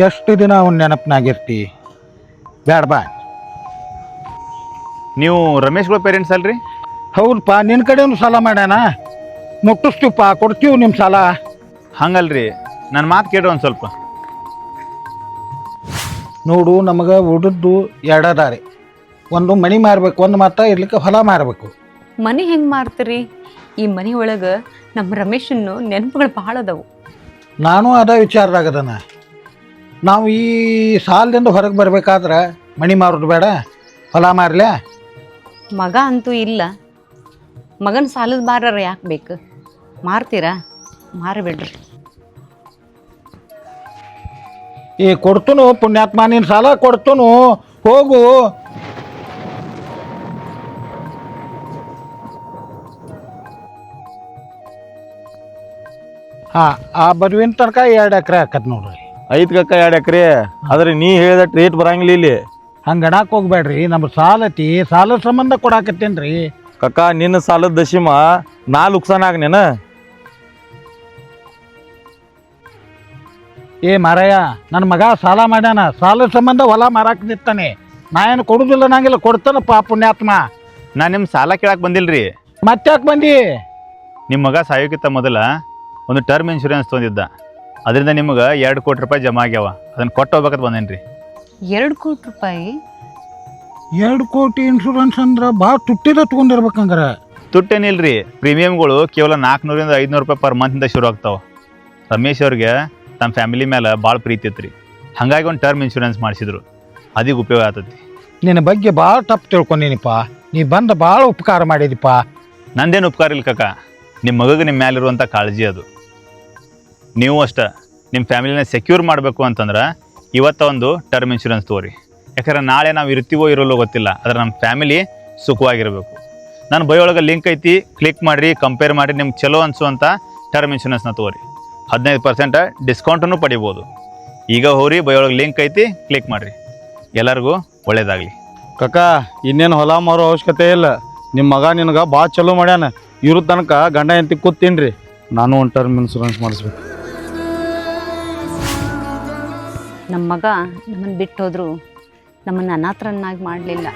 ಎಷ್ಟು ದಿನ ಅವನ ನೆನಪಿನಾಗಿರ್ತಿ? ಬ್ಯಾಡ ಬಾ. ನೀವು ರಮೇಶ್ಗಳ ಪೇರೆಂಟ್ಸ್ ಅಲ್ರಿ? ಹೌದಪ್ಪ, ನಿನ್ನ ಕಡೆಯೂ ಸಾಲ ಮಾಡ್ಯಾನ, ಮುಟ್ಟಿಸ್ತೀವಪ್ಪ, ಕೊಡ್ತೀವಿ ನಿಮ್ಮ ಸಾಲ. ಹಂಗಲ್ರಿ, ನನ್ನ ಮಾತು ಕೇಳ್ರಿ ಒಂದು ಸ್ವಲ್ಪ. ನೋಡು, ನಮಗೆ ಉಳಿದು ಎರಡದಾರಿ. ಒಂದು ಮನೆ ಮಾರಬೇಕು, ಒಂದು ಮಾತ್ರ ಇರ್ಲಿಕ್ಕೆ ಹೊಲ ಮಾರಬೇಕು. ಮನೆ ಹೆಂಗೆ ಮಾರ್ತೀರಿ? ಈ ಮನೆ ಒಳಗೆ ನಮ್ಮ ರಮೇಶನ್ನು ನೆನಪುಗಳು ಭಾಳ ಅದಾವು. ನಾನು ಅದ ವಿಚಾರದಾಗದನ. ನಾವು ಈ ಸಾಲದಿಂದ ಹೊರಗೆ ಬರಬೇಕಾದ್ರೆ ಮನೆ ಮಾರೋದು ಬೇಡ, ಹೊಲ ಮಾರಲೇ? ಮಗ ಅಂತೂ ಇಲ್ಲ, ಮಗನ ಸಾಲದ ಬಾರ ಯಾಕೆ ಬೇಕು? ಮಾರ್ತೀರಾ? ಮಾರಿಬಿಡ್ರಿ. ಈ ಕೊಡ್ತನು ಪುಣ್ಯಾತ್ಮ, ನೀನು ಸಾಲ ಕೊಡ್ತನು, ಹೋಗು. ಹಾಂ, ಆ ಬರುವಿನ ತನಕ 2 ಎಕರೆ ಆಕತ್ ನೋಡ್ರಿ. 5 ಕಕ್ಕ 2 ಎಕರೆ. ಆದ್ರೆ ನೀ ಹೇಳಿದ ರೇಟ್ ಬರಂಗಿಲ್ಲ ಇಲ್ಲಿ. ಹಂಗೆ ಅಣಕ್ಕೆ ಹೋಗ್ಬೇಡ್ರಿ, ನಮ್ಮ ಸಾಲತಿ ಸಾಲದ ಸಂಬಂಧ ಕೊಡಾಕತ್ತೇನು ರೀ. ಕಕ್ಕ, ನಿನ್ನ ಸಾಲದ ದಶಿಮ ನಾ ಲುಕ್ಸಾನ್ ಆಗ್ನೇನ? ಏ ಮಾರಯ್ಯ, ನನ್ನ ಮಗ ಸಾಲ ಮಾಡ್ಯಾನ, ಸಾಲದ ಸಂಬಂಧ ಹೊಲ ಮಾರಾಕ್ ನಿಂತಾನೆ. ನಾ ಏನು ಕೊಡುದಿಲ್ಲ ನಂಗಿಲ್ಲ, ಕೊಡ್ತಾನಪ್ಪ ಪುಣ್ಯಾತ್ಮ. ನಾನು ನಿಮ್ಮ ಸಾಲ ಕೇಳಕ್ಕೆ ಬಂದಿಲ್ರಿ. ಮತ್ತ್ಯಾಕೆ ಬಂದಿ? ನಿಮ್ಮ ಮಗ ಸಾಯೋಕ್ಕಿಂತ ಮೊದಲ ಒಂದು ಟರ್ಮ್ ಇನ್ಶೂರೆನ್ಸ್ ತೊಂದಿದ್ದ, ಅದರಿಂದ ನಿಮಗೆ 2 ಕೋಟಿ ರೂಪಾಯಿ ಜಮಾ ಆಗ್ಯಾವ. ಅದನ್ನು ಕೊಟ್ಟು ಹೋಗ್ಬೇಕಂತ ಬಂದೇನು ರೀ. 2 ಕೋಟಿ ರೂಪಾಯಿ? 2 ಕೋಟಿ ಇನ್ಶೂರೆನ್ಸ್ ಅಂದ್ರೆ ಭಾಳ ತುಟ್ಟಿದ ತೊಗೊಂಡಿರ್ಬೇಕಂಗಾರ. ತುಟ್ಟೇನಿಲ್ರಿ, ಪ್ರೀಮಿಯಮ್ಗಳು ಕೇವಲ 400ರಿಂದ 500 ರೂಪಾಯಿ ಪರ್ ಮಂತಿಂದ ಶುರು ಆಗ್ತಾವೆ. ರಮೇಶ್ ಅವ್ರಿಗೆ ತಮ್ಮ ಫ್ಯಾಮಿಲಿ ಮೇಲೆ ಭಾಳ ಪ್ರೀತಿ ಇತ್ತು ರೀ, ಹಾಗಾಗಿ ಒಂದು ಟರ್ಮ್ ಇನ್ಶೂರೆನ್ಸ್ ಮಾಡಿಸಿದ್ರು. ಅದೀಗ ಉಪಯೋಗ ಆಗ್ತೈತಿ. ನಿನ್ನ ಬಗ್ಗೆ ಭಾಳ ತಪ್ಪು ತಿಳ್ಕೊಂಡಿನಿಪ್ಪ. ನೀ ಬಂದು ಭಾಳ ಉಪಕಾರ ಮಾಡಿದಿಪ್ಪ. ನಂದೇನು ಉಪಕಾರ ಇಲ್ಲ ಕಕ್ಕ, ನಿಮ್ಮ ಮಗಗೆ ನಿಮ್ಮ ಮ್ಯಾಲಿರುವಂಥ ಕಾಳಜಿ ಅದು. ನೀವು ಅಷ್ಟೇ ನಿಮ್ಮ ಫ್ಯಾಮಿಲಿನ ಸೆಕ್ಯೂರ್ ಮಾಡಬೇಕು ಅಂತಂದ್ರೆ ಇವತ್ತು ಒಂದು ಟರ್ಮ್ ಇನ್ಶೂರೆನ್ಸ್ ತೊಗೊರಿ. ಯಾಕಂದ್ರೆ ನಾಳೆ ನಾವು ಇರ್ತೀವೋ ಇರೋಲ್ಲೋ ಗೊತ್ತಿಲ್ಲ, ಆದರೆ ನಮ್ಮ ಫ್ಯಾಮಿಲಿ ಸುಖವಾಗಿರಬೇಕು. ನನ್ನ ಬಯೋಳಗೆ ಲಿಂಕ್ ಐತಿ, ಕ್ಲಿಕ್ ಮಾಡಿರಿ, ಕಂಪೇರ್ ಮಾಡಿ, ನಿಮ್ಗೆ ಚಲೋ ಅನಿಸುವಂಥ ಟರ್ಮ್ ಇನ್ಶೂರೆನ್ಸ್ನ ತೊಗೊರಿ. 15% ಡಿಸ್ಕೌಂಟನ್ನು ಪಡಿಬೋದು. ಈಗ ಹೋರಿ, ಬಯೋಳಗೆ ಲಿಂಕ್ ಐತಿ, ಕ್ಲಿಕ್ ಮಾಡಿರಿ. ಎಲ್ಲರಿಗೂ ಒಳ್ಳೇದಾಗಲಿ. ಕಕ್ಕ, ಇನ್ನೇನು ಹೊಲ ಮಾರೋ ಅವಶ್ಯಕತೆ ಇಲ್ಲ. ನಿಮ್ಮ ಮಗ ನಿನಗೆ ಭಾಳ ಚಲೋ ಮಾಡ್ಯಾನ. ಇವ್ರ ತನಕ ಗಂಡ ಎಂತಿ ಕೂತೀನ್ರಿ. ನಾನು ಒಂದು ಟರ್ಮ್ ಇನ್ಶೂರೆನ್ಸ್ ಮಾಡಿಸ್ಬೇಕು. ನಮ್ಮ ಮಗ ನಮ್ಮನ್ನು ಬಿಟ್ಟು ಹೋದ್ರು, ನಮ್ಮನ್ನು ಅನಾಥರನ್ನಾಗಿ ಮಾಡಲಿಲ್ಲ.